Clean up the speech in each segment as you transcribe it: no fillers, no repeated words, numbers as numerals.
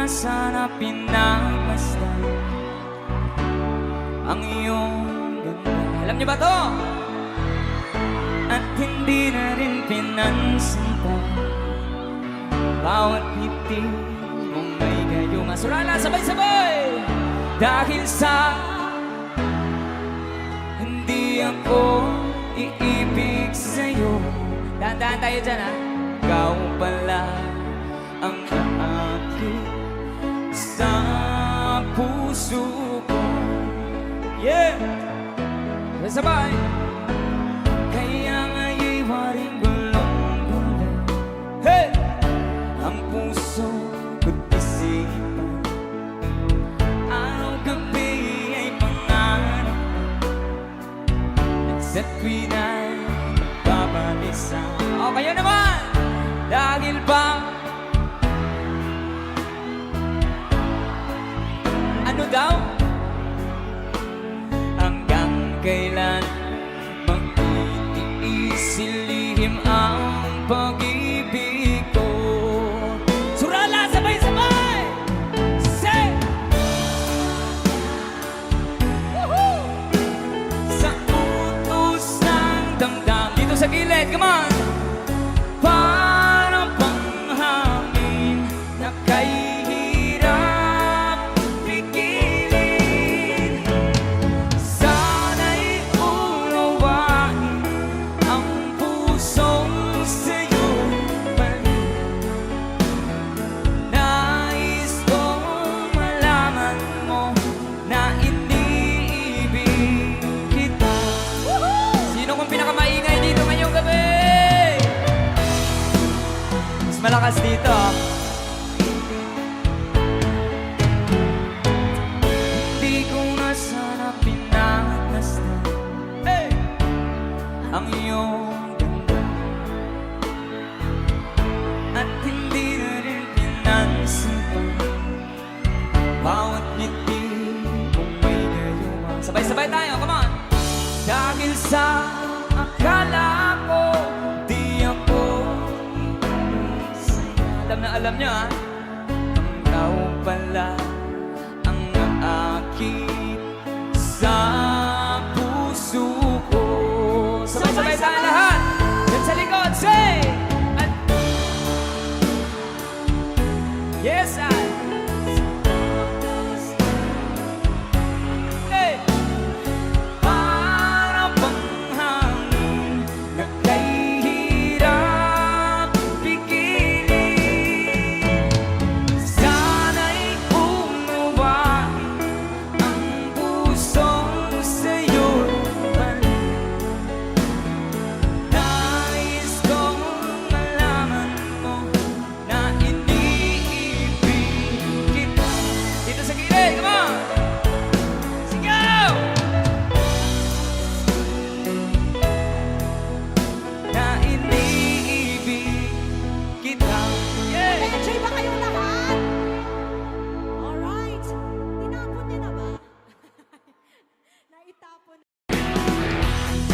sana pinagmasdan ang iyong ganda. Alam niyo ba to? At hindi na rin pinansin pa bawat ngiti mong may gayuma. Surala, sabay-sabay! Dahil sa hindi ako iibig sa'yo. Dahan-dahan tayo dyan, ha? Ikaw pala ang aakit sa puso ko. Yeah! Sabay! Kaya nga'y waring gulong-gulong. Hey! Ang puso ko't isipan, araw-gabi ay pangarap at tuwin ay babalisa. O kayo naman! Dahil ba ano daw? Hanggang kailan magtitiis silihim ang pag-ibig ko? Surala, sabay-sabay! Say! Woohoo! Sa utos ng damdam. Dito sa gilid, come on! Parang panghangin na kay hirap pigilin. Sana'y unawain ang pusong sa'yo balik. Nais kong malaman mo na iniibig kita. Sino kong pinakamaingay dito ngayong gabi? Mas malakas dito. Hindi ko na sana pinagmasdan ang iyong ganda. At hindi na rin pinansin pa bawat ngiti mong may gayuma. Sabay-sabay tayo, come on! Dahil sa akala ko di ako alam na alam niyo, ha? Ikaw pala ang aakit sa puso ko. Sabay-sabay tayo lahat! Yan sa likod, say! At yes, I hey! Para bang hangin na kay hirap pigilin. Sana'y unawain ang pusong sa'yo balik. Nais kong malaman mo na iniibig kita. Dito sa gilid, come on! Sigaw! Na iniibig kita. Yeah! Enjoy ba kayong lahat? Alright. Tinapon niyo na ba? Naitapon.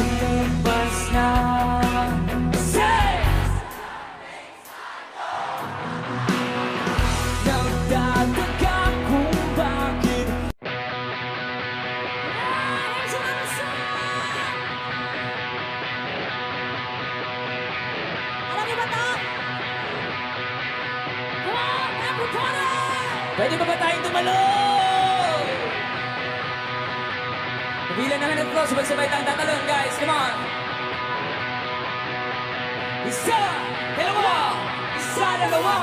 Lumabas na say! Nagtataka kung bakit Alam niyo ba to? Come on, everybody! pwede ba tayong tumalon? Kabilan na hanap ko, sabay-sabay tayong tatalon, guys. Come on! Isa, dalawa, isa, dalawa.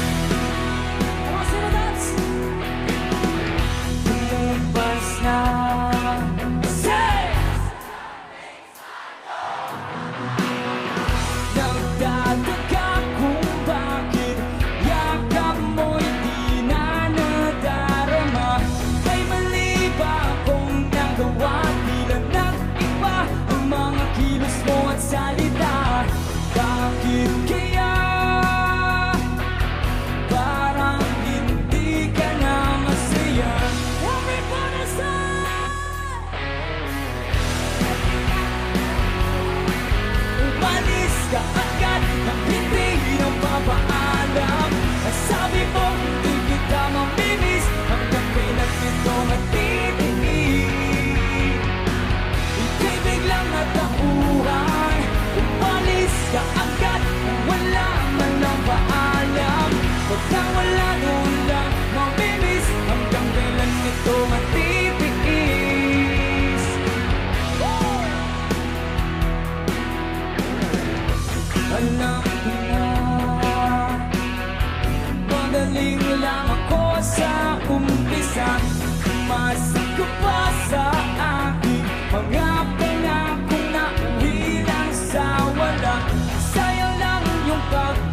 Come on, sino dance? Lumabas na say! Nagtataka kung bakit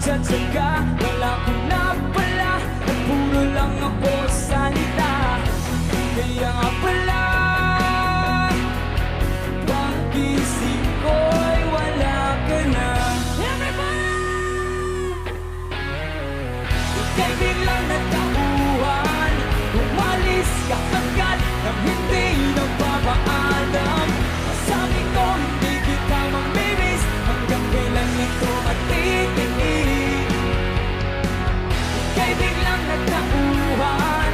pagtsatsaga. Wala ko na pala, at puro lang ako salita. Kaya nga pala, pag-isip ko'y wala ka na. Ika'y biglang nagtauhan, umalis ka agad nang hindi nagpapaalam. Sabi ko hindi kita mamimiss, hanggang kailan ito matitiis. Ika'y biglang nagtauhan,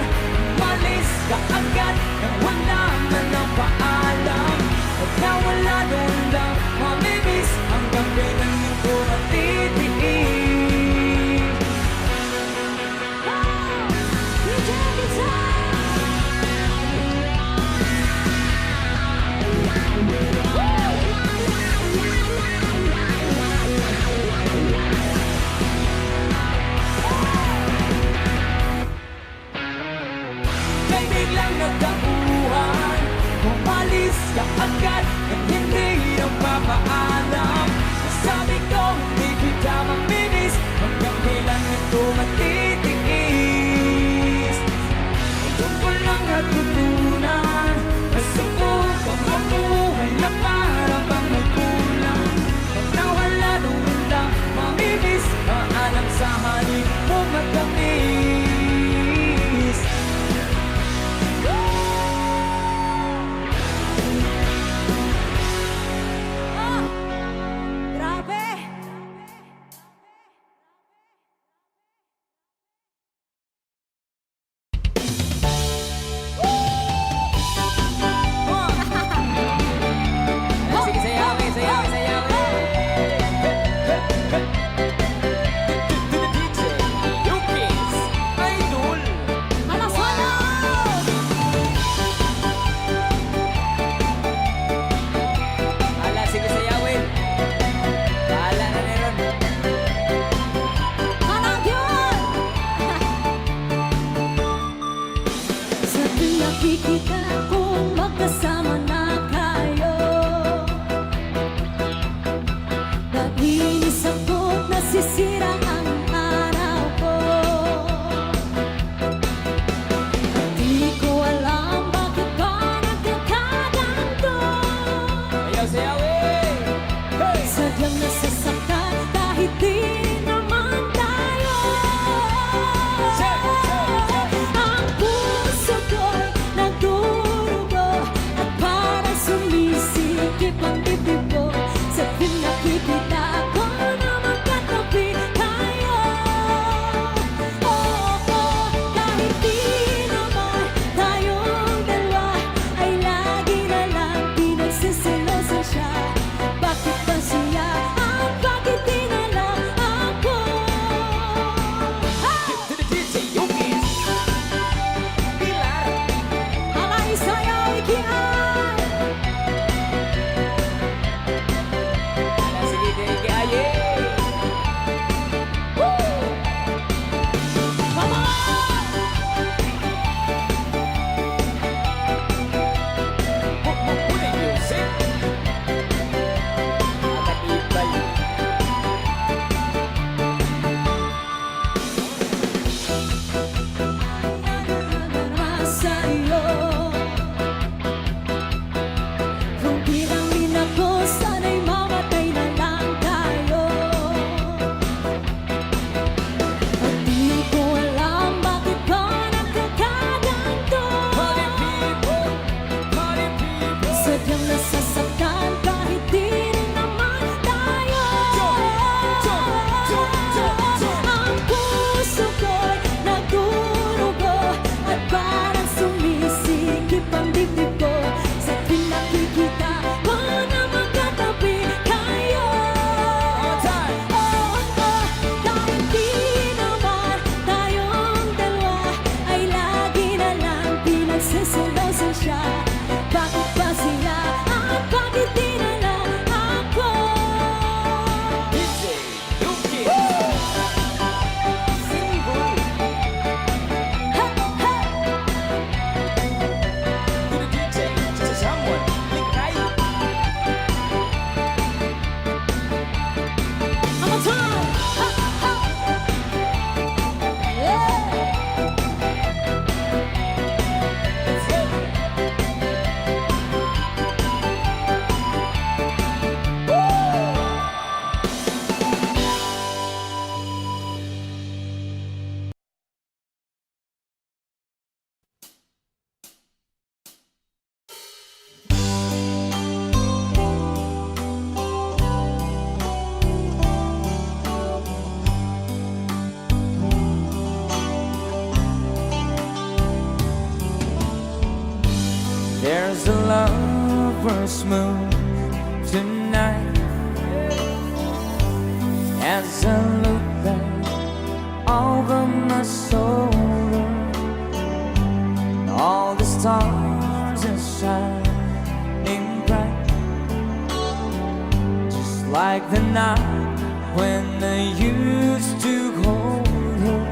umalis ka agad nang wala man ang paalam. At nawala doon lang mamimiss, hanggang kailan ito matitiis. There's a lover's moon tonight. As I look back over my shoulder, all the stars are shining bright, just like the night when I used to hold her.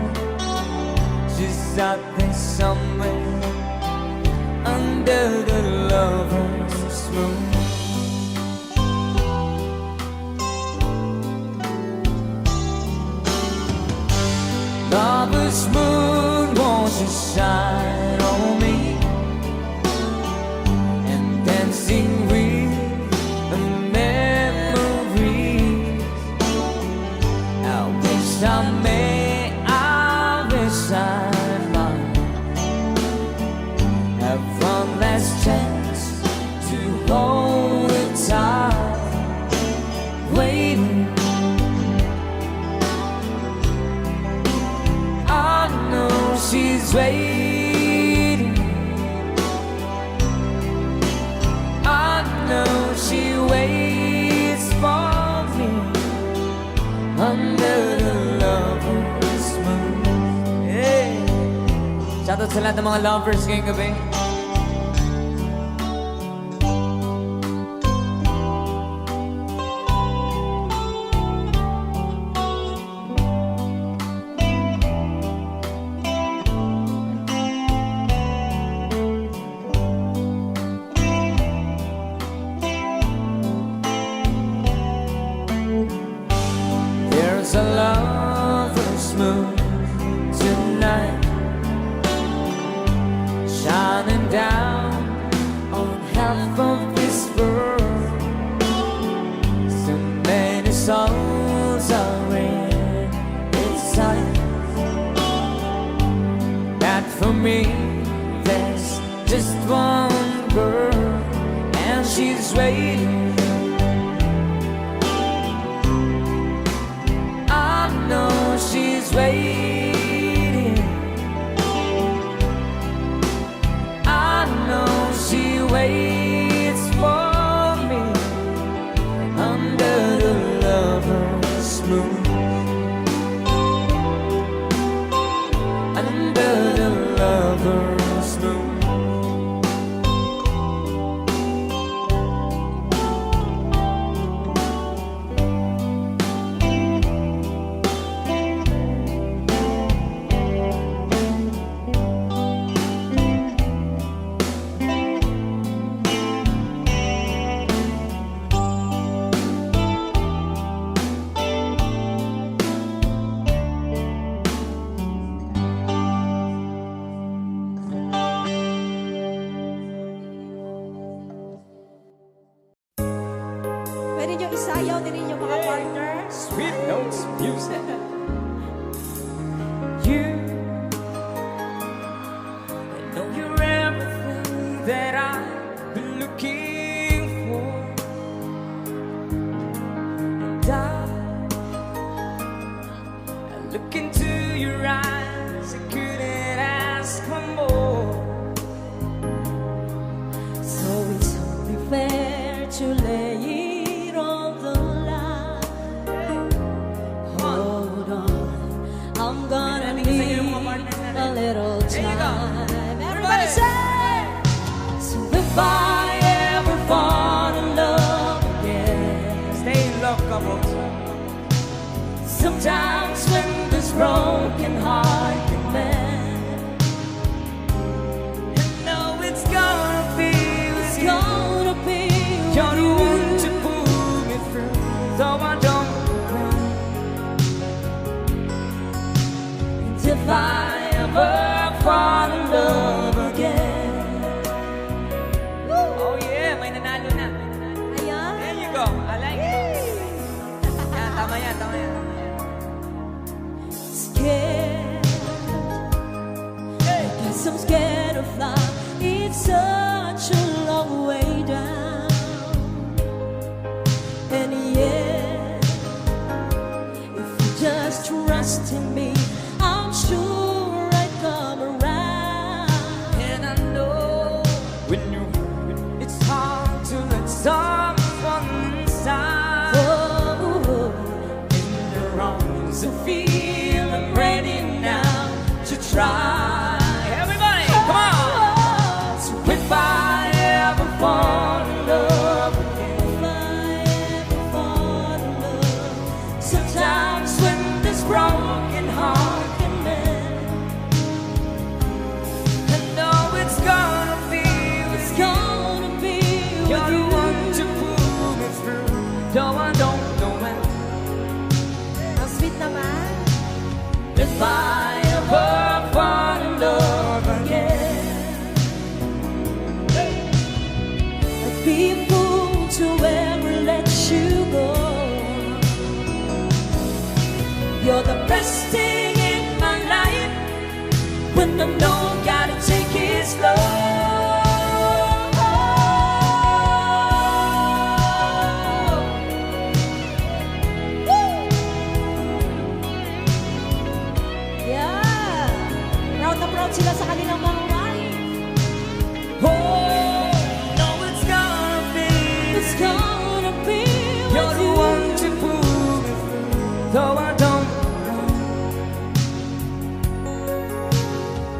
She's out there somewhere under the lover's moon. Lover's moon, won't you shine on me, and dancing with the memories. I wish I may, I wish I might have one last chance to hold it tight, waiting. She's waiting. I know she waits for me under the lover's moon. Hey! Shoutout sa lahat ng mga lovers ngayong gabi. There's a lover's moon tonight, shining down on half of this world. So many souls are in its sight, that for me there's just one girl, and she's waiting. She's waiting. I know she waits for me under the lover's moon. Under the lover's moon. Pwede nyo isayaw din ninyo mga partner. Sweet Notes Music. You, I know you're everything that I've been looking for, and I look into your eyes, I couldn't ask for more. So it's only fair to lay it on the line. Hold on, I'm gonna need a little time. Everybody say, so if I ever fall in love again, Stay in love, couples. sometimes when this broken heart can mend, You know it's gonna be it's with you. gonna be You're the with one you. to pull me through, so I don't cry. And if I ever fall in love again, Oh yeah, may nanalo na. ayan. There you go, I like it. Yan, tama yan, tama yan. Scared, I guess I'm scared of fly. It's such a long way down, and yet, if you just trust in me, I'm sure I'd come around. And I know when you feel I'm ready now to try. Everybody, come on! So if I ever fall in love again, if I ever fall in love, sometimes when this broken heart can mend, I know it's gonna be it's with you. gonna be You're with the you. one to pull me through. Though I don't know when. Ang sweet naman. If I ever fall in love again, I'd be a fool to ever let you go. You're the best thing in my life. When I know I gotta take it slow. Yeah! Proud na proud sila sa kanilang mga wife. oh, no, it's gonna be It's gonna be You're with the you. one to pull me through. Though I don't know.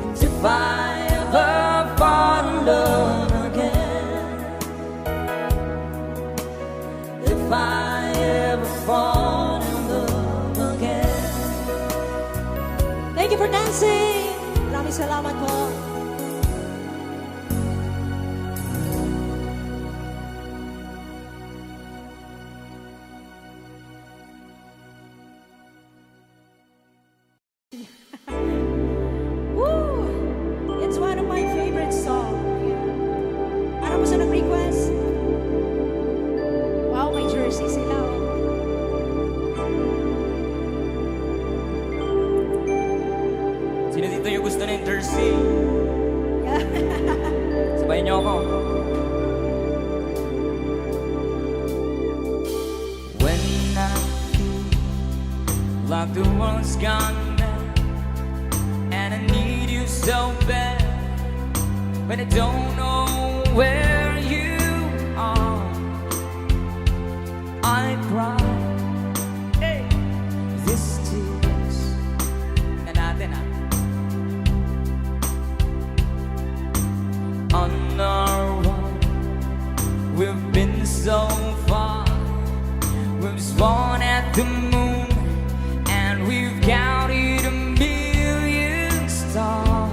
And if I ever fall in love again, If I ever fall in love again. Thank you for dancing. Maraming salamat po. Woo! It's one of my favorite songs. Ano po sa nag-request? Wow, may jersey sila. Oh. sino dito yung gusto ng jersey? Sabayin niyo ako. When I feel like the world's gone mad and I need you so bad, when I don't know where you are, I cry. Hey, this tears na natin on our own. We've been so far. We've sworn at the moon, and we've counted a million stars.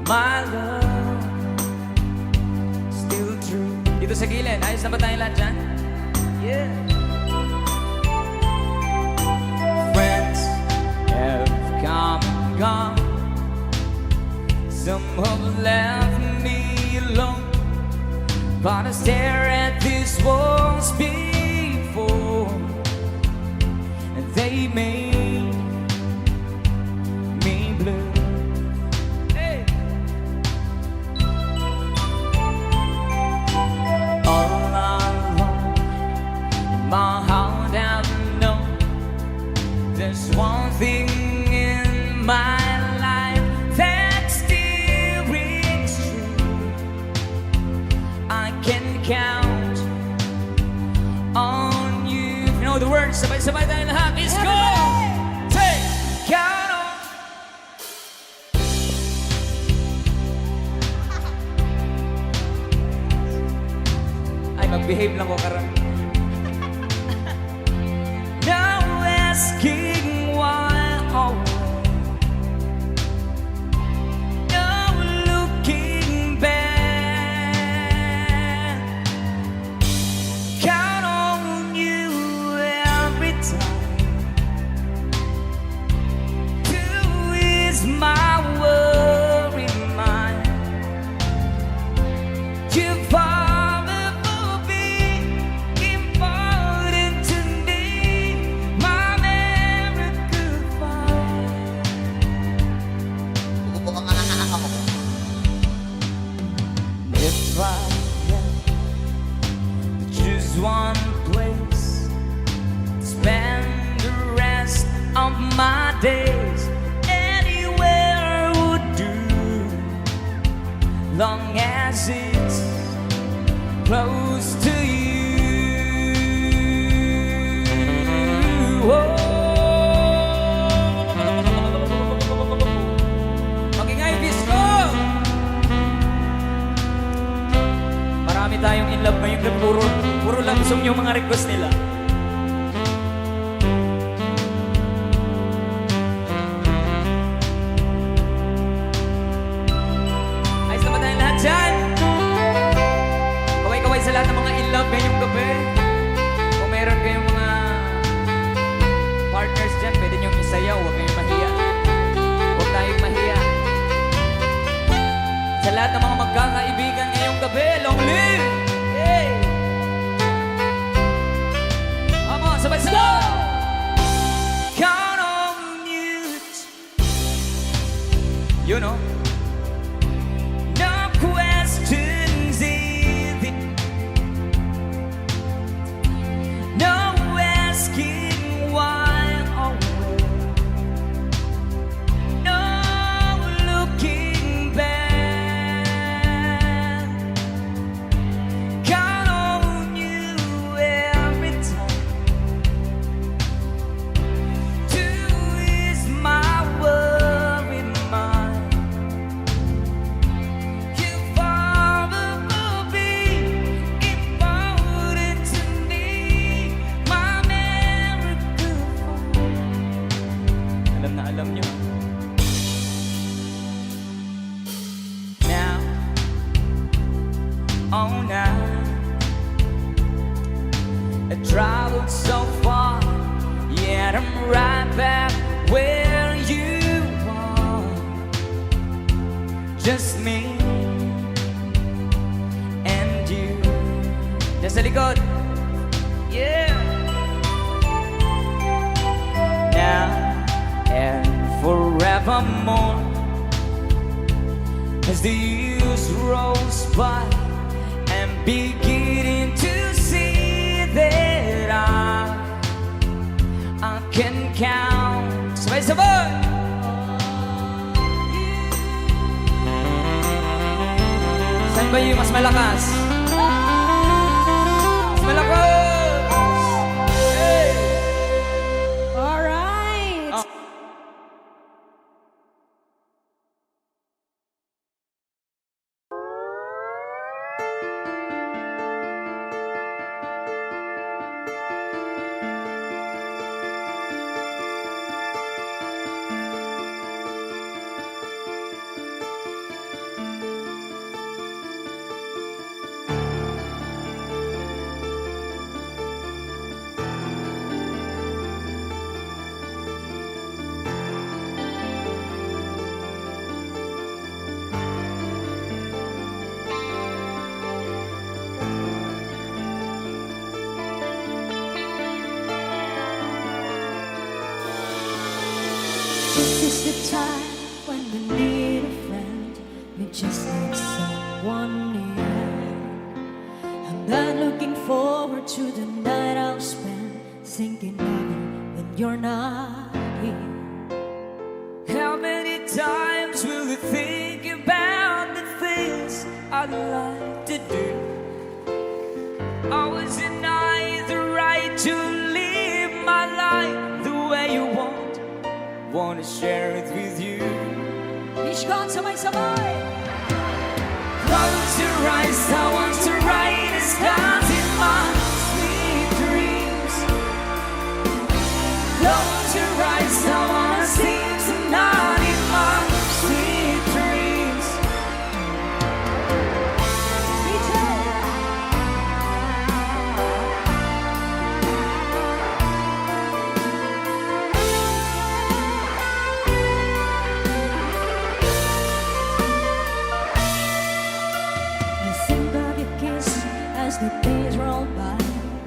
My love, still true. Dito sa gilid, ayos na ba tayong lahat dyan? Yeah. Friends have come and gone. Some have left me alone, but I stare at these walls before, and they made me blue. Hey. All alone, in my heart I know there's one thing in my life that still rings true. I can count on you. You know the words, sabay-sabay tayo lahat. Let's go! Take, count on. Ay, mag-behave lang ko karon. Now asking why, oh, now looking back. Count on you every time to ease my worry mind. You've always been important to me, my America fire. If I had to choose one place to spend the rest of my days, anywhere would do, long as it's close to you. Oh, yung mga request nila. Ayos na ba tayong lahat dyan? Kaway-kaway sa lahat ng mga in love ngayong gabi. Kung meron kayong mga partners dyan, pwede niyong isayaw. Huwag kayong mahiya. Huwag tayong mahiya. Sa lahat ng mga magkakaibigan ngayong gabi, long live! Hey! Come on, sabay-sabay! Count on you. You know? No questions easy. No asking why or where. No looking back. Count on you every time to ease my worried mind. You've always been important to me, my miracle. Alam na alam nyo. Now, oh now, I traveled so far, yet I'm right back where you are. Just me and you. Just sa likod. Yeah. Now and forevermore, as the years rolls by, I'm beginning to see that I can count. Sabay-sabay! Saan ba yung mas malakas? Mas malakas! Hey! Alright. Oh. This is the time when we need a friend. We just need someone near. I'm not looking forward to the night I'll spend thinking of you when you're not here. How many times will you think about the things I'd like to do? Or was it not the right to live my life the way you want to share it with you? Ishkan sabay-sabay. Close your eyes, I want to write a stars in my sweet dreams. Close your eyes, I want to sing tonight in my sweet dreams. I think of your kiss as the days roll by,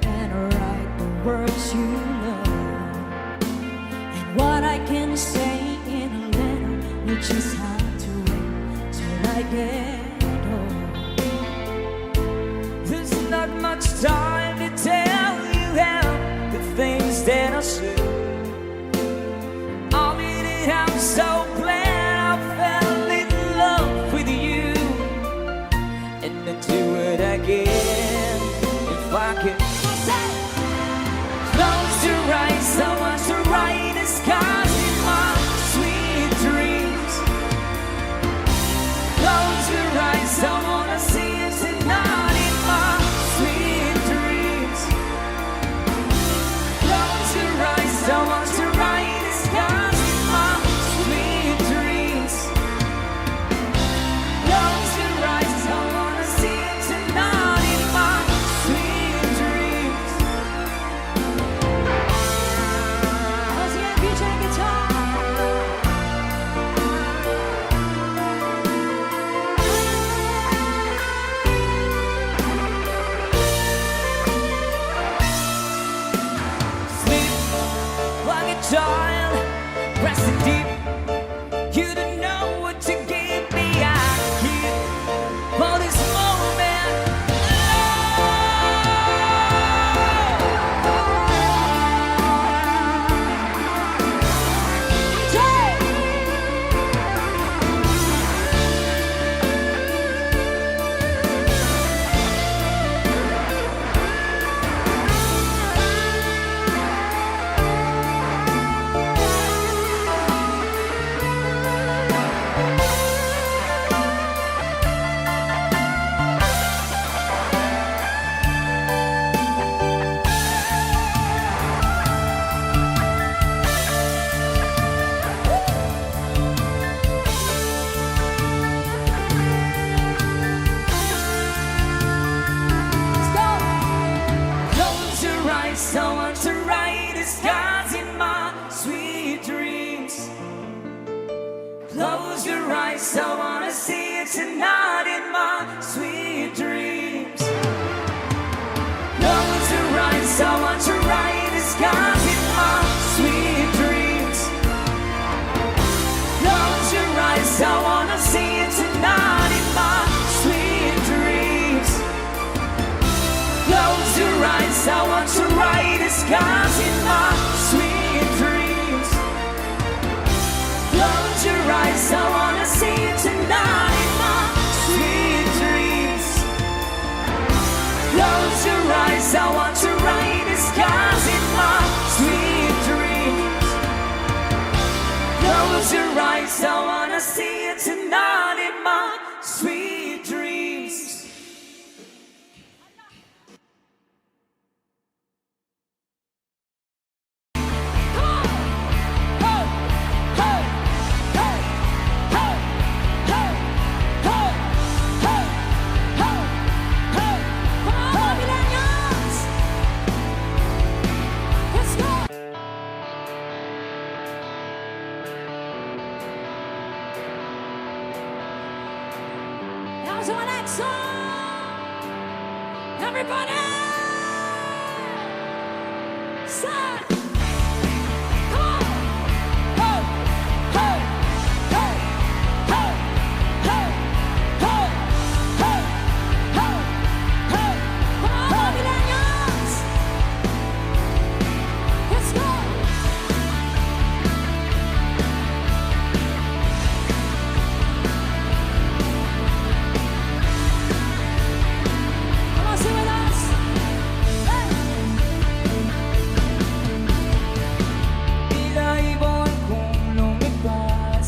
and I write the words you love. And what I can say in a letter, we just have to wait till I get home. There's not much time to tell you how the things that I said. I mean it, I'm so glad I fell in love with you, and I'd do it again if I could. Close your eyes, I want to write the skies in my sweet dreams. Close your eyes, I wanna see you tonight in my sweet dreams. pressing deep. You don't know what to give me. I keep for this moment. Let's go. Close your eyes, I want to write the scars in my sweet dreams. Close your eyes, I wanna see it tonight in my sweet dreams. Close your eyes, I want to write the scars in my sweet dreams. Close your eyes, I wanna see it tonight in my sweet dreams. Close your eyes, I want to write the scars in my sweet dreams. Close your eyes, I wanna see it tonight in my sweet dreams. Close your eyes, I want to write the scars in my sweet dreams. Close your eyes, I wanna see it tonight in my sweet dreams. Now to our next song. Everybody! Set! Come on! Ho! Ho! Ho! Ho! Ho! Ho! Ho! Ho! Ho! Come on, millennials! Let's go! Come on, sing with us! Hey! Tila ibon kong lumipad.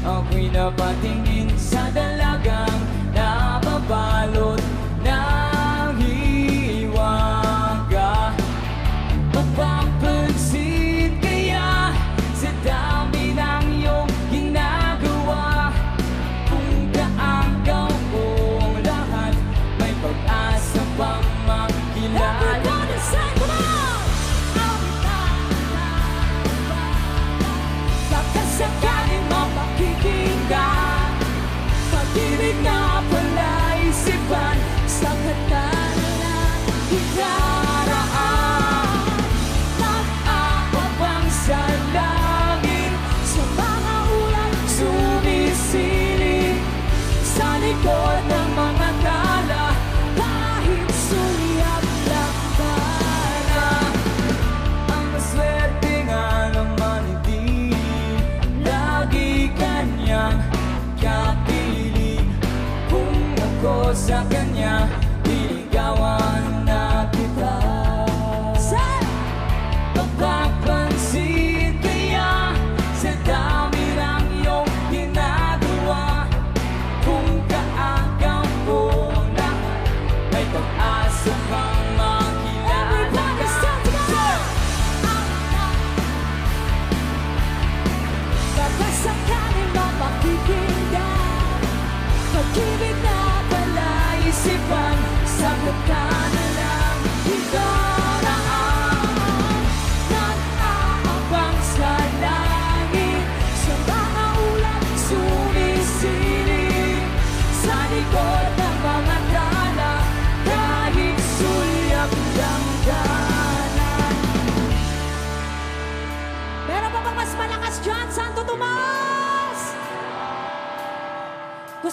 Ako'y napatingin sa dalagang nababalot ng hiwaga. Mapapansin kaya sa dami ng iyong ginagawa. Kung kaanggaw kong lahat, may pag-asa pang makilala. Everybody say, come on! Baka sakaling mo makikinggan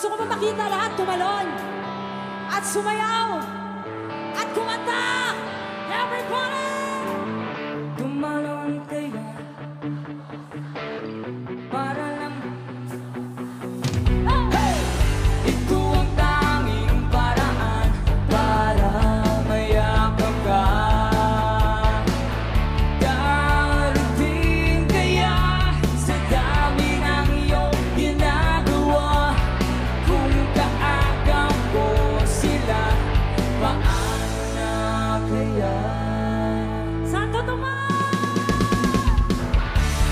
Gusto ko pa makita lahat tumalon at sumayaw at kumanta. Everybody! Tumalon kaya para lang ito ang tanging paraan para mayakap ka. Darating kaya sa dami ng iyong ginagawa. Kung kaagam ko sila, paano na kaya? Santo Tomas!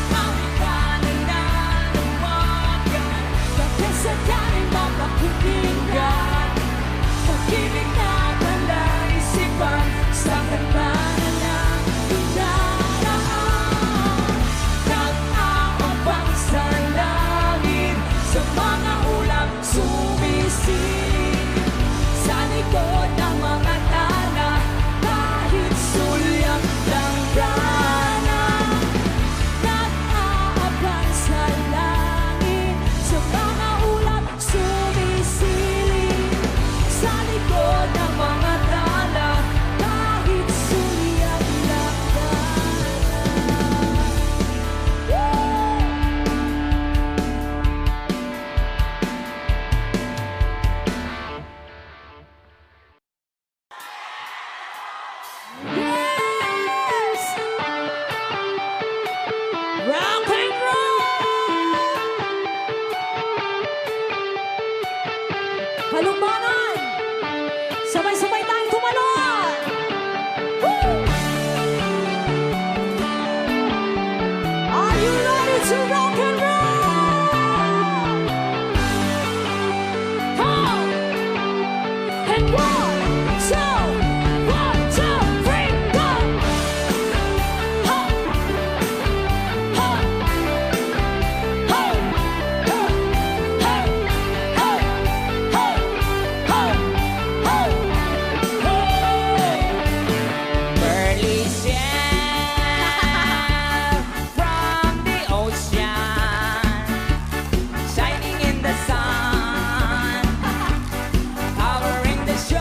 Kami ka nananawagan, Bakit sa daming mapakikinggan? pag-ibig na palaisipan sa kantahan ng daraan. Nag-aabang sa langit, sa mga ulam sumisilip, sa likod ng mga tala, kahit sulyap ng gana. Nag-aabang sa langit, sa mga ulap sumisilip, Sa likod ng mga tala, kahit sulyap ng gana. Yes! Rock and roll! Halumbanan! Sabay-sabay tayong tumalon! Woo! Are you ready to rock and roll? Come on! And one, two, three, go! Ho! Ho! Ho! Ho! Ho! Ho! Ho! Ho! Ho! Ho! Pearly shell from the ocean, shining in the sun, covering the shore.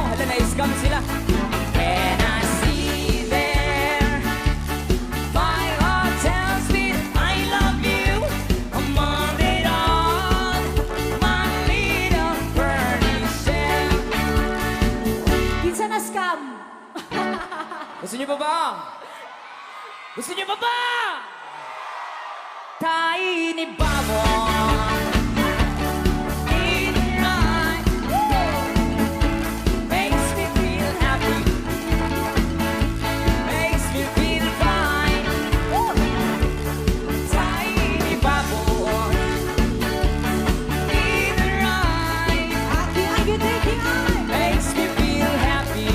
Hala, na-scam sila. When I see there, my heart tells me I love you. Among it all, my little pearly shell. Pinsan na scam! Gusto niyo pa ba? Gusto niyo pa ba? Tiny bubble in my makes me feel happy, makes me feel fine. Tiny bubble in the eye Aki-aki-tiki-ay! makes me feel happy,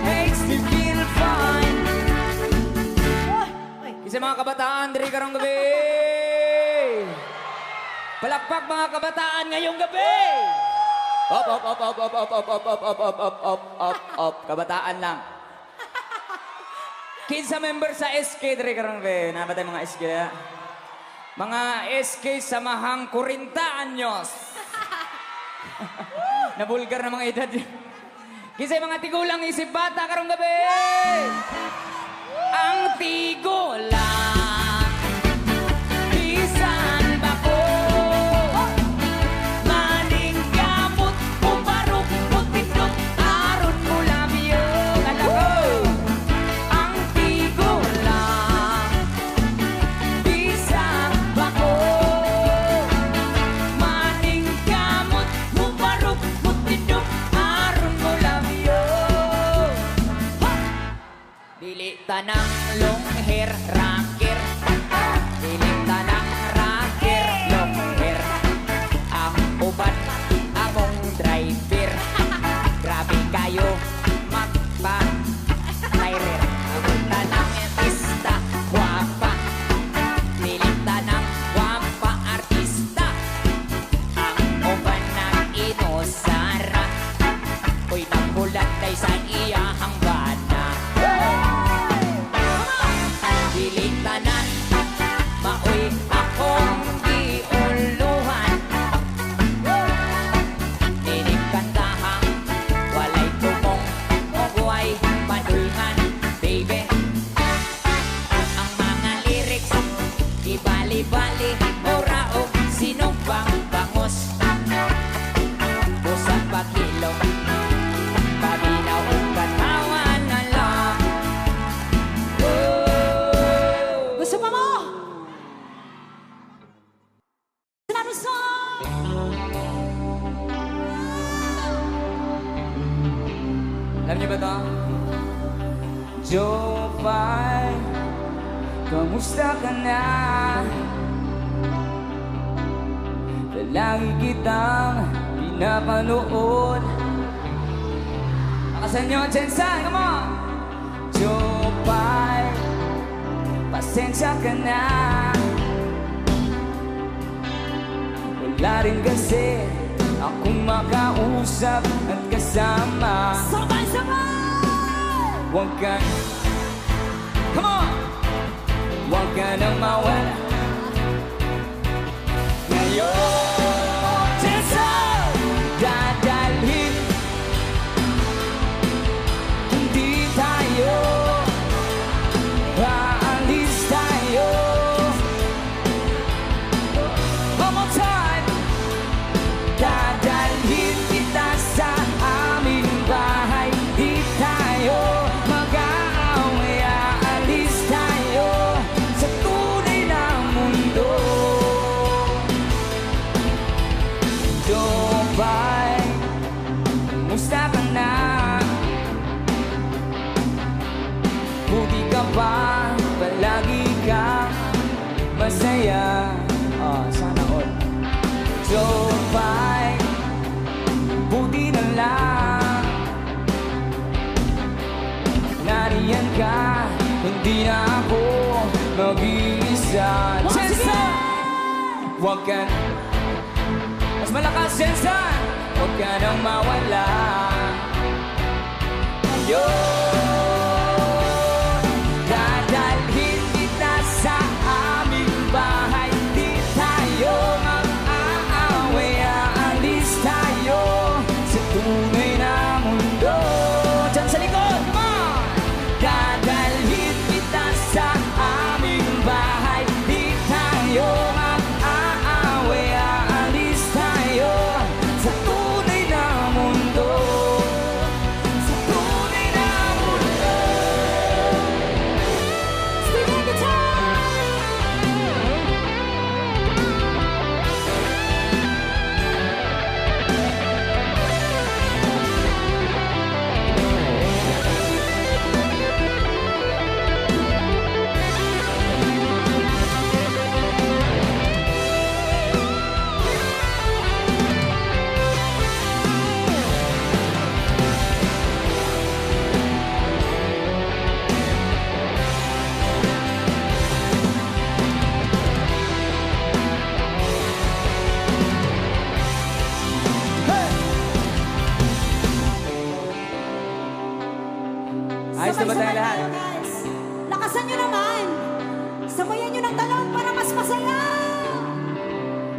makes me feel fine. Ay, Isa mga kabataan, diri karong gabi. Palakpak mga kabataan ngayong gabi. Up, up, up, up, up, up, up, up, up, up, up, up, up, up, up. Kabataan lang. Kinsa member sa SK diri karong gabi. Nabatay mga SK. Mga SK samahang 40 anyos. Nabulgar na mga edad. Kinsa yung mga tigulang isip bata karong gabi. Ang tigulang bisan bako, maning gamot umarok putindot aron mo labyo. Kata ko, ang tigulang bisan bako, maning gamot umarok putindot aron mo labyo. Dili tanang long hair rocker, dili tanang rocker long hair. Ang uban among driver, grabe kayo magpa-tirer. Ang tanang artista, guwapa, dili tanang guwapa artista. Ang uban ng inosara, uy nagulat day sa iyahang bana. Dili tanang Jopay, kamusta ka na? Lagi kitang pinapanood. Nakasan nyo, Jensen, come on! Jopay, pasensya ka na. Wala rin kasi akong makausap at kasama. Sabay-sabay! Huwag ka, come on! Huwag ka nang mawala ngayon. Jensen, dadalhin, hindi tayo aalis tayo. One more time. Dadalhin kita sa aming bahay. Di tayo mag-aaway, aalis tayo sa tunay na mundo. Jopay, musta ka na? Buti ka pa, palagi ka masaya. Sana all. Jopay, buti na lang nariyan ka, hindi na ako mag-iisa. Jensen, huwag ka, mas malakas, Jensen, huwag ka nang mawala ngayon. Dadalhin kita sa aming bahay. Di tayo mag-aaway, aalis tayo sa tunay na mundo. Diyan sa likod, come on! Dadalhin kita sa aming bahay. Di tayo mag-aaway, aalis tayo sa tunay na mundo. Sa tunay na mundo. Stephen Guitar! Ayos na ba tayo Sabay-sabay lahat? tayo, guys. Lakasan nyo naman. Sabayan nyo ng talong para mas masaya.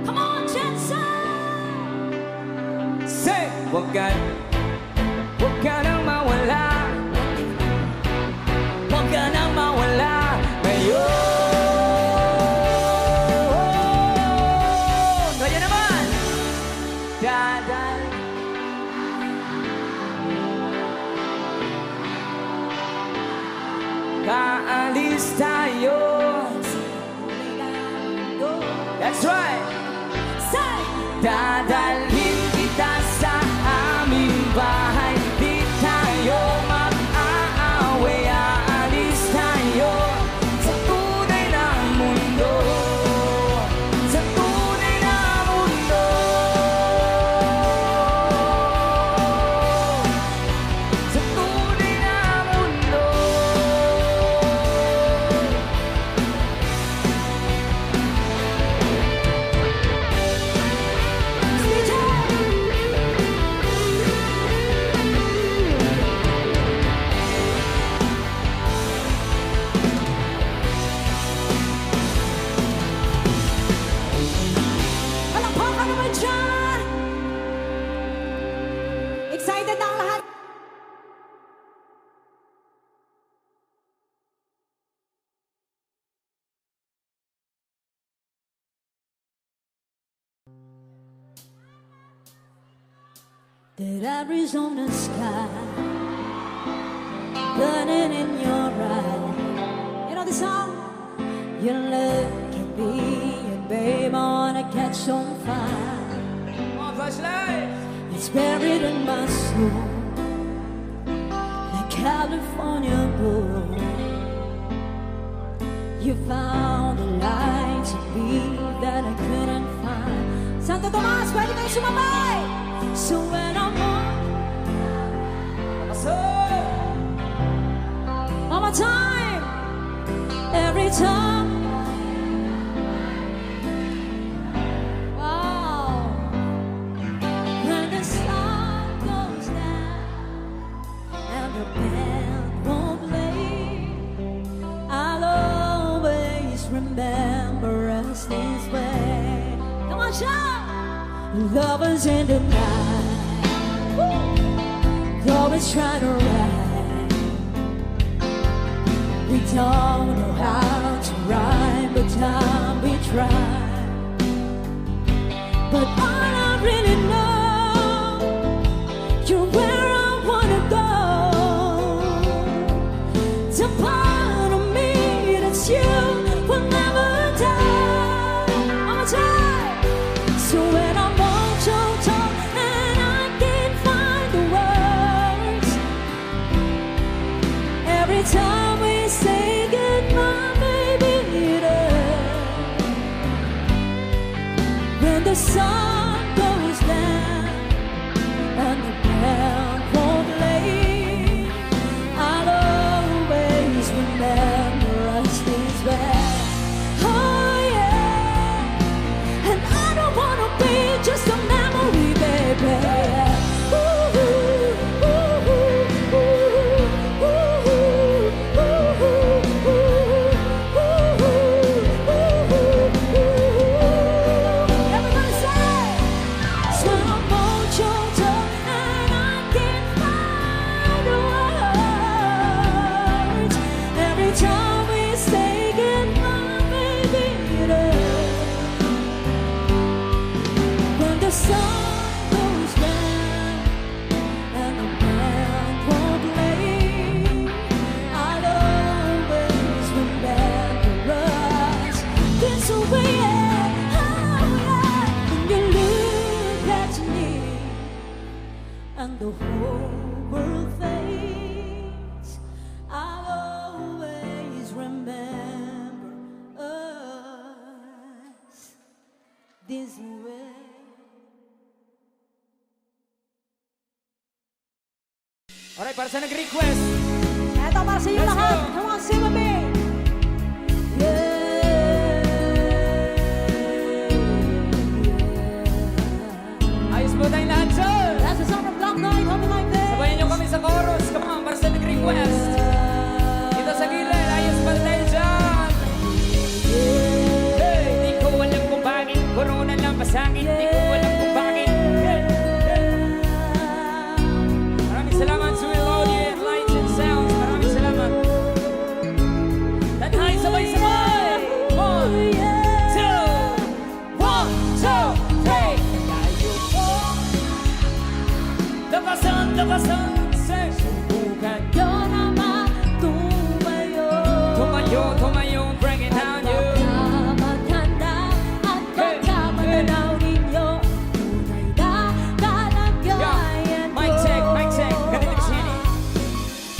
Come on, Jensen! Say, huwag ka nang mawala. Huwag ka nang mawala ngayon. Kaya naman, dadal. Kaalis tayo. That's right. Say! Dadalhin kita sa aming bahay. Di tayo mag-aaway, aalis tayo sa tunay na mundo. Sa tunay na mundo. Sa tunay na mundo. Palakpakan naman dyan! Excited na ang lahat. That Arizona sky burning in your eyes. You know the song? You look at me and babe, I wanna catch on fire. Come on, flashlight. It's buried in my soul, like California gold. You found a light to be that I couldn't find. Santo Tomas, pwede kayo sumabay. So when I'm one more time, every time. Wow. When the sun goes down and the band won't play, I'll always remember us this way. Come on, shout! Lovers in the night, always trying to ride. We don't know how to rhyme, but time we try. But all I really know, you're where I wanna go. It's a part of me that's you will never die. One more time. So when I'm all choked up and I can't find the words, every time we say goodbye, baby, when the sun goes down and the band won't play, I'll always remember us this way. Oh yeah, and I don't wanna be just a memory, baby. Ooh, ooh, ooh, ooh, ooh, ooh, ooh, ooh, ooh, ooh. Everybody say, so I'm all choked up and I can't find the words. Every time we say goodbye, baby, when the sun goes down and the band won't play, I'll always remember us this way. When you look at me and the whole world fades, I'll always remember us this way. Alright, para sa nag-request, Eto para sa inyo Let's lahat. go. Come on, sing with me. Yeah. ayos po tayong lahat, sir! That's the song of Black Knight. Hope you like this. Sabayan niyo kami sa chorus. Come on, para sa nag-request. Dito sa gilid, ayos pa tayo dyan. Hey, di ko alam kung bakit corona lang pa sa akin. Di ko alam kung bakit. Hey, hey. Maraming salamat sa Melodian Lights and Sounds. Maraming salamat. Tanhay, sabay-sabay. 1, 2, 1, 2, 3. Tayo po. Lakasan, say. Subukan. You're not my tumayo. Tumayo, bring it down, you. Magkanda at pagkamananaw ninyo. Tunay na kalagayan ko. Mic check. Ganito kasi yan eh.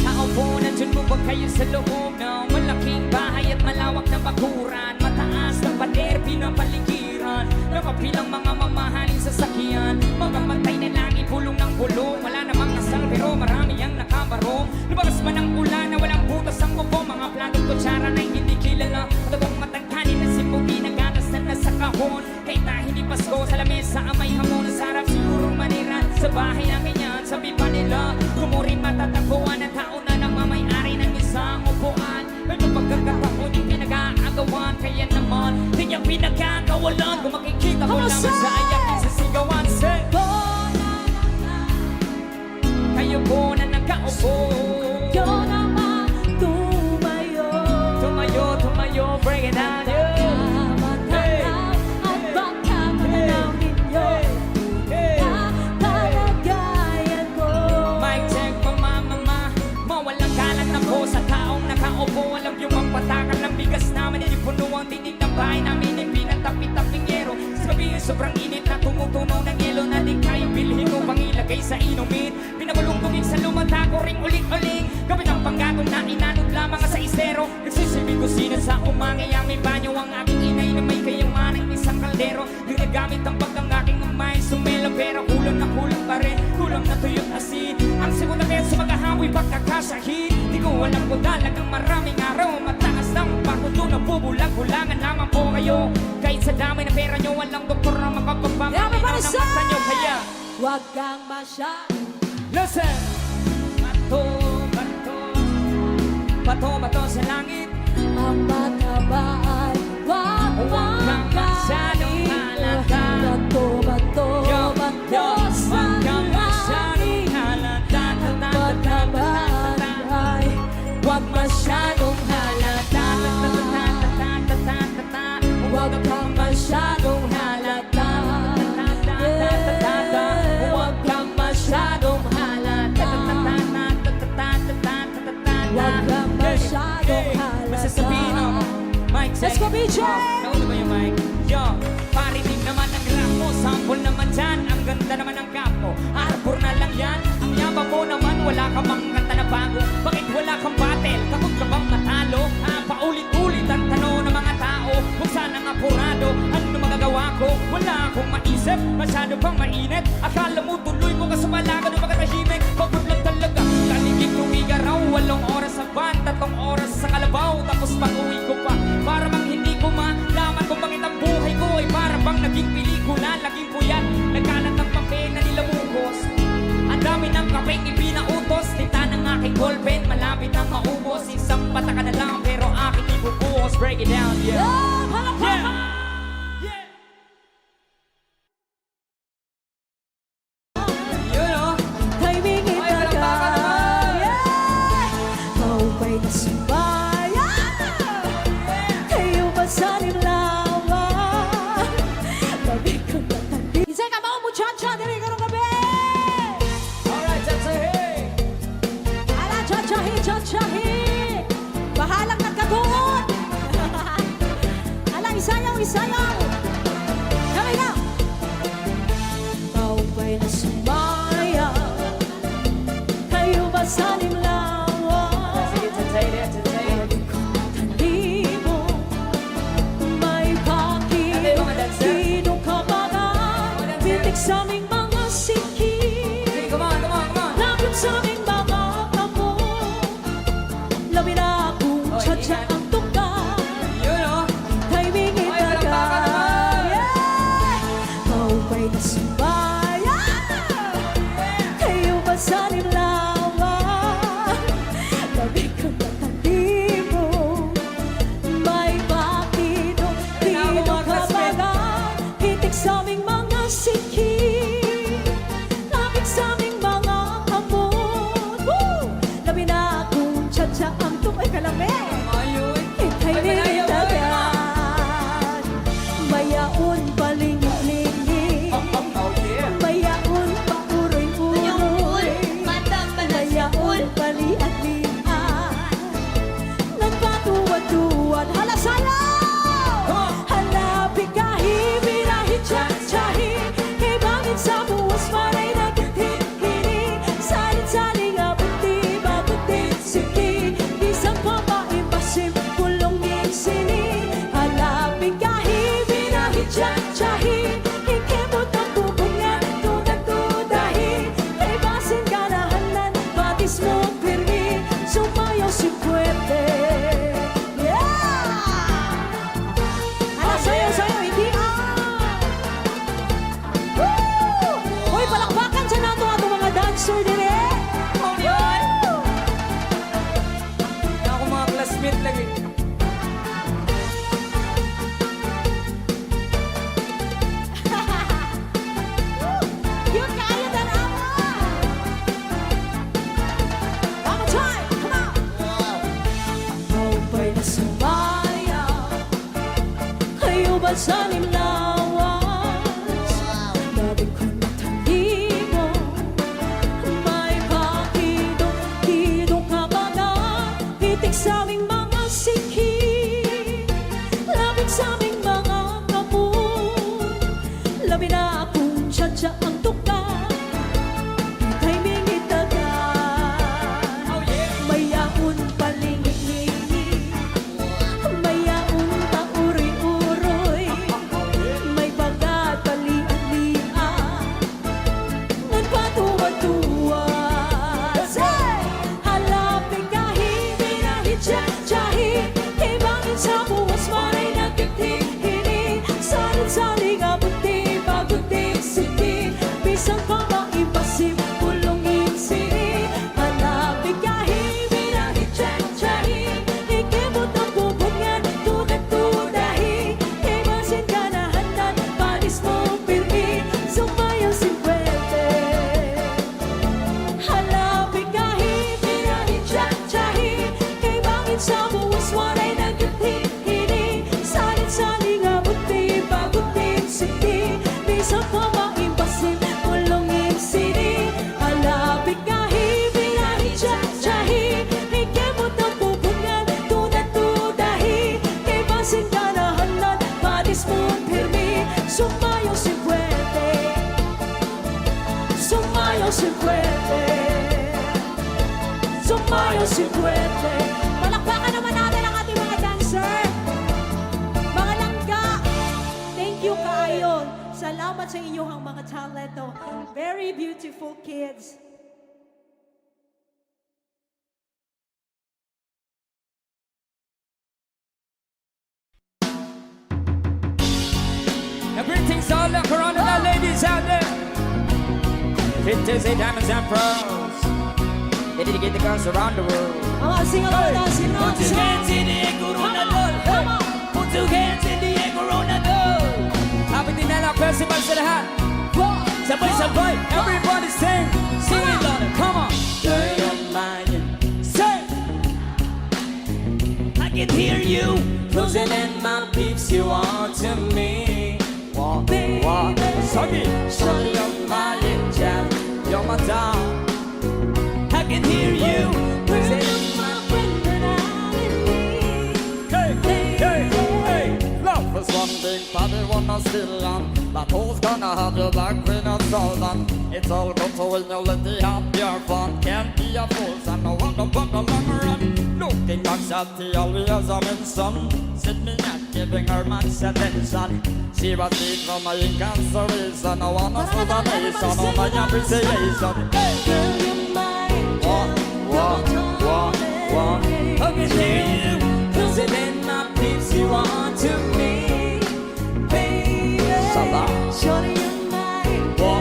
Tao po, nandyan mo ba kayo sa loob ng malaking bahay at malawak na bakuran? Mataas ng pader, pinapaligiran. Nakapilang mga mamahaling sasakyan. Mga matay na langit, pulong ng pulong. Wala namang asal pero marami ang nakabarong. Lumakas man ang ulan na walang butas ang kuko. Mga planong kutsara na hindi kilala. Tagong matangkanin na sipugi na gatas na nasa kahon. Kahit na hindi Pasko sa lamesa ang may hamon. Sarap siguro maniran sa bahay namin yan. Sabi pa nila, kumurin matatagpuan ang tao na namamayari ng isang upuan. Pero pagkakataon yung pinag-aagawan. Kaya naman, di niya pinagkakawalan. Kung makikita ko lang sa ayakin sa sigawan. Say, kayo po na nagkaupo. You're not my tumayo. Tumayo, bring it down, you. Magkanda at pagkamananaw ninyo. Hey. Kalagayan ko. Mic check pa mama. Mawalang galang na po sa taong nakaupo. Alam yung magpatakan ng bigas namin. Inipuno ang titig ng bahay namin. Pinatapit-tapingero. Sabi sobrang init na tumutunaw ng yelo na di kayang bilhin o pangilagay sa inumin. Pinagulong tubig sa lumata ko ring uling-uling. Gamit ang panggatong na inanod lamang sa isero. Nagsisilbing kusina sa Mangyayamin banyo ang aking inay na may kayamanang isang kaldero. Ginagamit ang pag ang aking umay sumelo, pero kulang na kulang pa rin, kulang na tuyo't asin. Ang segunda beso maghahamoy pagkakasahin. Di ko alam ko talagang maraming araw mataas ng pakuto na bubulag-bulangan lamang po kayo. Kahit sa dami na pera nyo, walang doktor na makapagpamalinaw Yeah, ng everybody mata nyo. Kaya Huwag kang masya. listen! Bato, bato, bato, bato sa langit. Ang mataba ay huwag Huwag kang masyadong halata. Bato, bato, Yo, bato yo, sa huwag kang masyadong langit. halata. Ang mataba ay huwag masyadong halata. Huwag kang masyadong halata. Huwag kang masyadong halata. Huwag kang masyadong Masasabihin halata. ako, Mike, Let's go, BJ! Nauna ba yung mic? Yo, parinig naman ang graph mo. Sample naman dyan, ang ganda naman ng gap mo. Arbor na lang yan, ang yabang mo naman. Wala ka bang kanta na bago? Bakit wala kang battle? Takot ka bang matalo? Paulit-ulit ang tanong ng mga tao. Kung saan ang apurado, ano magagawa ko? Wala akong maisip, masyado pang mainit. Akala mo tuloy mo kasumalaga ng mga tahimik. Pagod lang talaga, kaligid tumiga raw. 8 oras sa van, 3 oras sa kalabaw. Tapos pag-uwi ko pa, para bang hindi ko malaman kung bakit ang buhay ko ay para bang naging pelikula, naging puyat. Nagkalat ng papel na nilamukos. Ang dami ng kapeng ipinautos. Tinta ng aking ballpen, malapit ang maubos. Isang pataka na lang pero aking ibubuhos. Break it down, yeah. Yeah. Yun o. Timing Ay, itaga. palakpakan naman. Maupay na sumbayan. Kayo ba sa nimlawan? Gabi kang natandi. Isay ka mga muchacha, diri ka ng gabi. Alright, that's a hey. Ala, chachahi, chachahi. Bahalang nagkatuon. Ala, isayaw, isayaw. Kami na. Maupay na sumbayan. Kayo ba sa nimlawan? Sige, tatay there, tatay. Hindi mo may pakit. Ano yung mga dancer? Sino ka ba na? Mga dancer? Titik sa aming mga sikit. Sige, come on, come on, come on. Lapit sa aming mga kamo. Labi na akong Oh, tsadya ingat. ang tuka. Yun o. Timing Ay, itaga. palakpakan naman. Yeah! Maupay na sumbayan. Kayo ba sa nimlawan? Labi kang natandi mo. May bakit o Ay, ako, dito mga ka classmate. bagan? Hitik sa aming mga sikit. Lapit sa aming mga hamon. Woo! Labi na akong tsadya ang tukay kalami. Ayun. Ika'y Ay, palayaw, nilitagan. Mayaon paling-lingi. Oh, yeah. Mayaon pakuroy-uroy. Mayaon pali-at-lian. Nagpatuwad-tuwad. Hala sayaw! Come on. Hala pigahi, birahi, tsahi. Kay bakit sa buwas maray nagtitini? Salit-saling abuti, babuti, siki. Isang babae pasim, kulong sini. Hala pigahi, birahi, tsahi. Ikemot ang bubungan, tudag-tudahi. Kay basin ganahanan, batis mo pirmi. Sumayaw si Puwete. Yeah! Hala, sayaw, hindi Woo! Uy, palakpakan sa nato ato mga dancer din eh. Oh, yun. Ako mga classmate lagi. Yun kaya dalawa. One more time, come on. Maupay na sumaya. Kayo ba sa nimlawan? Labi ko natandi mo. May pakidong ka ba na? Hitik sa aming mga sikit. Lapit sa aming mga kamon. Labi na akong tsadya ang tuka. Timing itagan. Oh, yeah. Mayaon paling-lingi. Mayaon Iswaray nagkatihini Salit-saling abuti Bagutin siti Bisa pa maimpasin Ulungin sini Alapit kahi Binahi jajahi Higyan mo tapupungan Tunad-tudahi Kay basin ka na hanad Padis mong pirmi Sumayo si Puwete Sumayo si Puwete Sumayo si Puwete. Palakpakan naman natin ang ating mga dancer. Mga langga, thank you kaayon. Salamat sa inyong mga talento. Very beautiful kids. Everything's all up around the ladies out there. It is a diamonds and pearls. Ready to get the girls around the world. Mga singalong na Put your hands in the air, Coronador. Come on. Put your hands in the air, Coronador. Happy Dinala Festival sa lahat. Sabay-sabay, everybody sing. Sing it louder, come on. Girl, you're mine. Say. I can hear you. Closing in my peeps, you are to me. Walk, walk, sorry. Shorty, you're my angel. You're my doll. I can hear you. Say, my friend that I'm in need. hey, hey, hey. Love is one big party, wanna still on. But who's gonna have your back when it's all done? It's all good so when you let the have your fun. Can't be a fool, son, no one to put the long run. Looking back at the always I'm in sun. Sit me not giving her much attention. She was deep from my incarceration. I wanna see the nation on my appreciation. Hey! Girl, you're my I can hear you. Closing in my peeps, you are to me, baby. Shorty, you're my angel.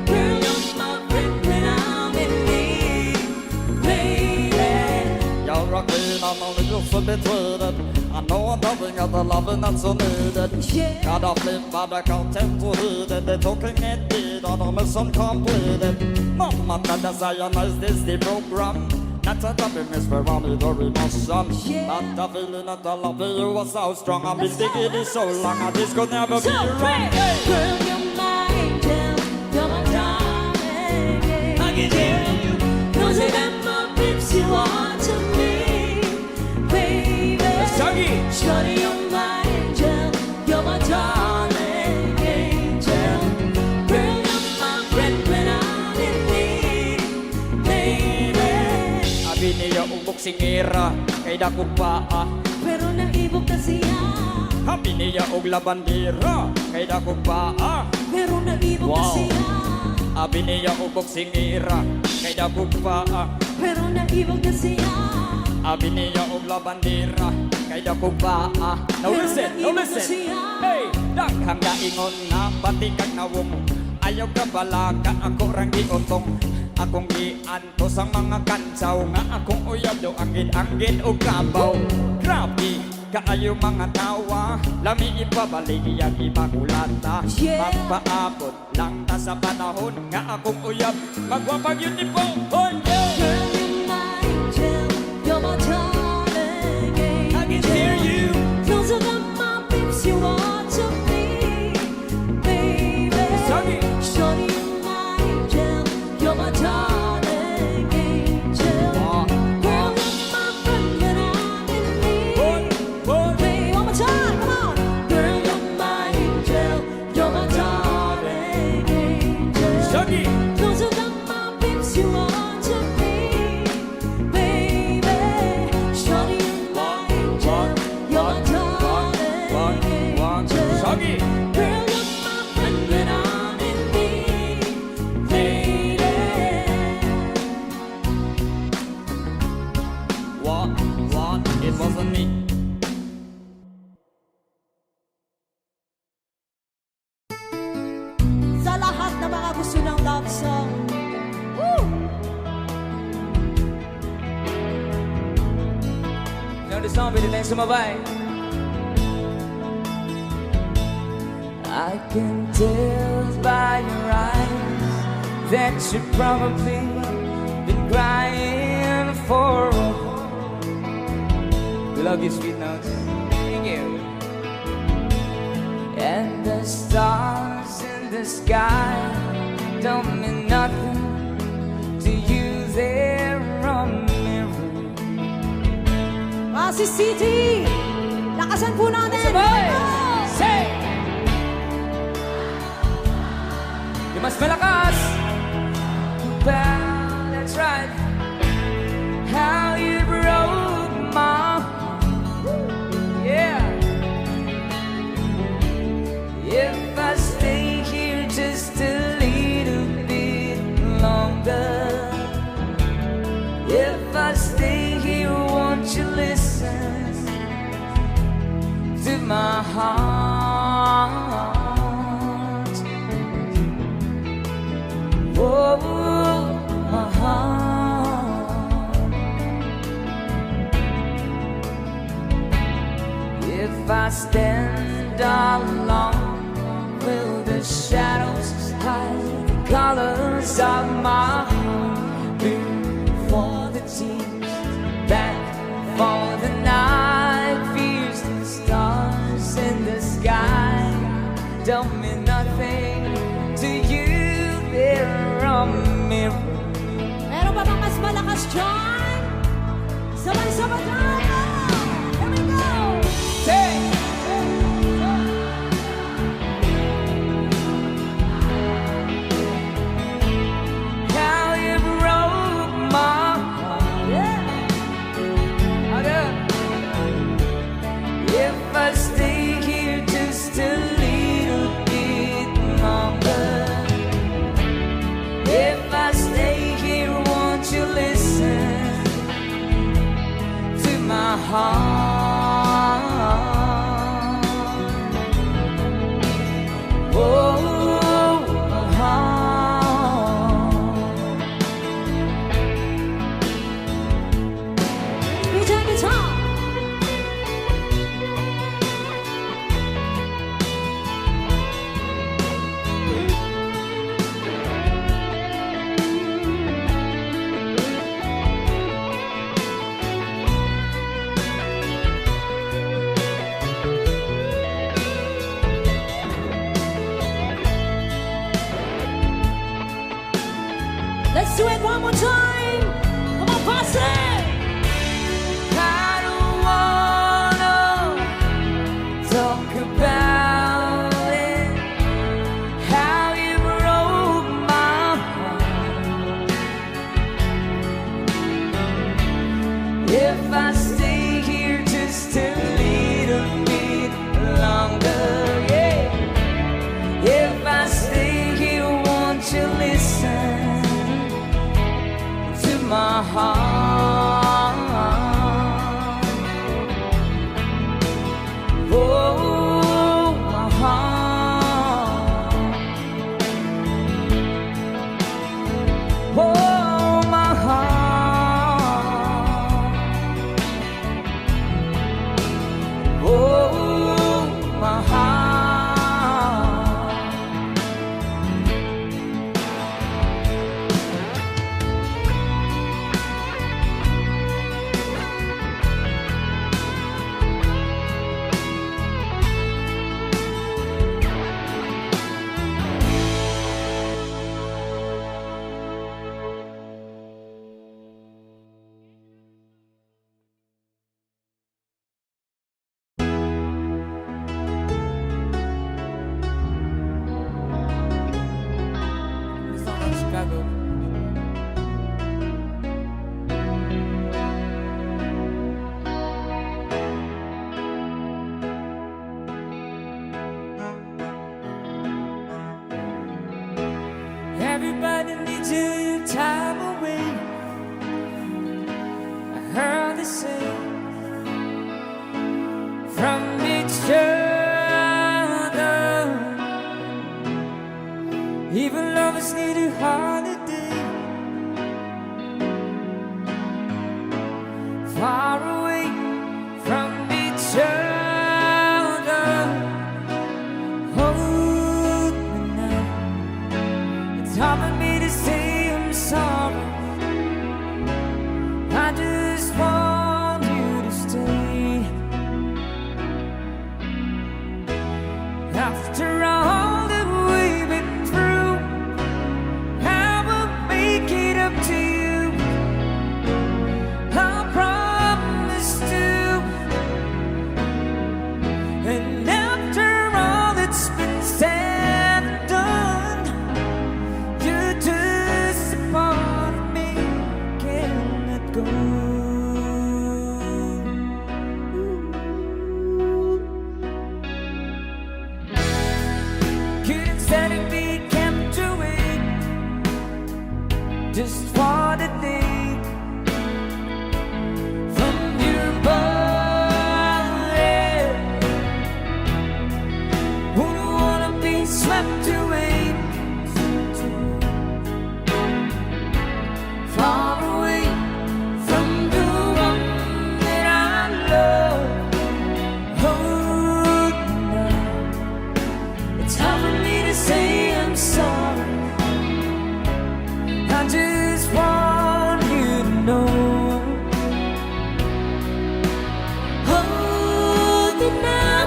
Girl, you're my friend when I'm in need, baby. You're a queen, I'm only just a bit tweeted. I know I'm nothing of the loving that's so needed. Yeah. Got off flip by the content to heed it. They're talking it did on a mission completed. Mama, Dada, Zionize this the program. Not a topic, miss for me, very much son. Yeah. But the feeling that I love you was so strong. I've been digging it so long, I just could never So be wrong. great. Girl, you're my angel. You're my darling. I can hear you. Close it and my peeps, you are to me, baby. Shaggy. Shorty, you're my angel. You're my darling angel. Girl, you're my friend when I'm in need, baby. Abi niya ubok singira, kay dakog paa. Pero naibog na siya. Abi niya og labandira, kay dakog paa. Pero naibog na Wow. siya. Abi niya ubok singira, kay dakog paa. Pero naibog na siya. Abi niya og labandira, kay dakog paa. Now Pero listen, now naibog na listen. siya. Hey, daghang gaingon nga pati kag nawong. Ayaw ka balaga, ako rang giutong. Akong gianto sa mga kansaw nga akong uyab do anggid-anggid o kabaw. Grabe, kaayo mga tawa, lami ipabalik iyang ipakulata. Yeah. Magpaabot lang ta sa panahon nga akong uyab, magwapag yun ipo. Oh, yeah. Girl, you're my angel. You're my darling angel. I can hear you. Closer than my peeps, you are to me, baby. Shorty. Shorty, you're my angel. You're my darling angel. Girl, you're my friend when I'm in need. Hey, one more time, come on. Girl, you're my angel. You're my darling angel. Shaggy. Closer than my peeps, you are to me, baby. Shorty, you're my angel. You're my darling angel. Shaggy. Girl, you're my friend when I'm in need, lady. What? It wasn't me. Sa lahat ng mga gusto ng love song. Woo! Now the song pili lang sumabay. I can tell by your eyes that you probably been crying love you, sweet notes. Thank you. And the stars in the sky don't mean nothing to you. They're a mirror. Si City, lakasan po natin. Sabay! Say! Yung mas malakas. Well, that's right. How you broke my heart. Yeah. If I stay here just a little bit longer, if I stay here, won't you listen to my heart? Oh, my heart. If I stand alone, will the shadows hide the colors of my heart? Before the tears that fall, the night fears the stars in the sky don't mean nothing to you. They're a mirror. Meron pa bang mas malakas dyan? Sabay-sabay tayo! Here we go! Say! How you broke my heart. Yeah! If I stay here just a little bit longer, if I stay here, won't you listen to my heart? Oh, my heart. DJ guitar! Let's do it one more time! Come on, pass it! I don't wanna talk about it, how you broke my heart. If I stay here just a little bit longer, yeah. If I stay here, won't you listen to my heart? Oh, my heart. Oh, my heart. Oh, my heart. Gusto ko ng Chicago. Everybody needs your time away. I heard they say from each other, even lovers need a holiday. Far away from each other, hold me now. It's hard for me to say I'm sorry. I just want you to stay. go. Couldn't stand to be kept awake just for the day from your body. Wouldn't wanna be swept away far away from the one that I love. Oh, no. It's hard for me to say I'm sorry. I just want you to know. Oh, that now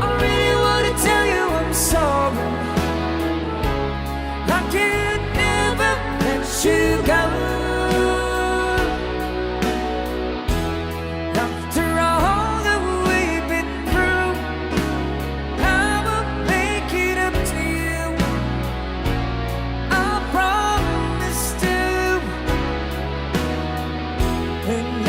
I really wanna tell you I'm sorry. I could never let you go. After all that we've been through, I will make it up to you. I promise to. And